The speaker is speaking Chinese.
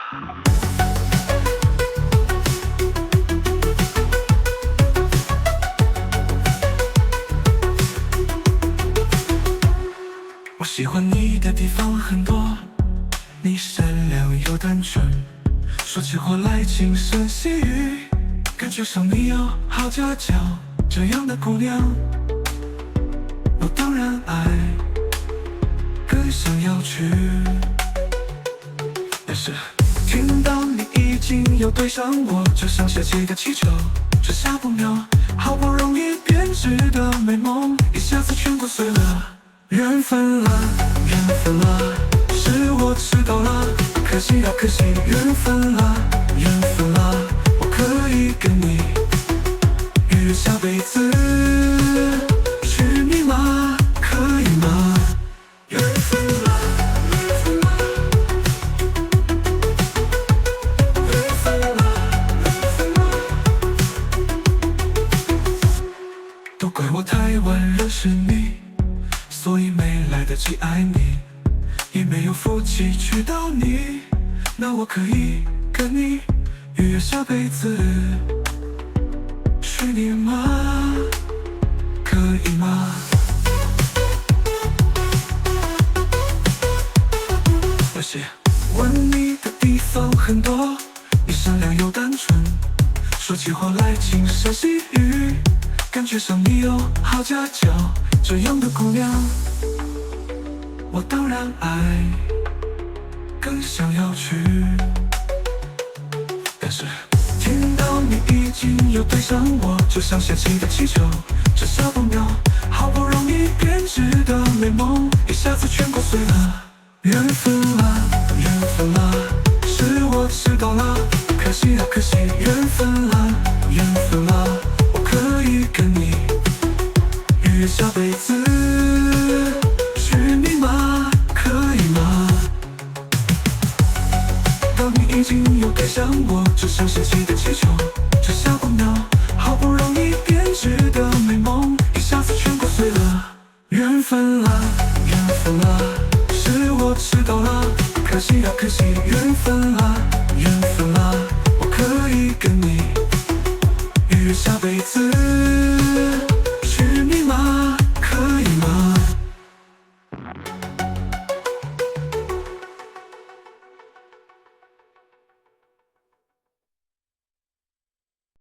我喜欢你的地方很多，你善良又单纯，说起话来轻声细语，感觉上你有好家教。这样的姑娘，我当然爱，更想要去。但是听到你已经有对象，我就像泄气的气球，这下不妙，好不容易编织的美梦，一下子全部碎了。缘分啊，缘分啊，是我迟到了，可惜啊可惜，缘分啊，缘分啊，我可以跟你约下辈子，是你吗？可以吗？缘分啊，缘分啊，缘分啊，缘分啊，都怪我太晚认识你，所以没来得及爱你，也没有福气娶到你。那我可以跟你约下辈子，是你吗？可以吗？我喜欢你的地方很多，你善良又单纯，说起话来轻声细语，感觉上你有好家教。这样的姑娘，我当然爱，更想要去。但是听到你已经有对象，我就像泄气的气球，这下不妙，好不容易编织的美梦，一下子全部碎了。缘分啊，缘分啊，是我迟到了，可惜啊可惜，缘分啊，缘分啊，我可以跟你约下辈子，是你吗？可以吗？当你已经有对象，我就像泄气的气球，这下不妙，好不容易编织的美梦，一下子全部碎了。缘分啊，缘分啊，是我迟到了，可惜啊可惜，缘分啊，缘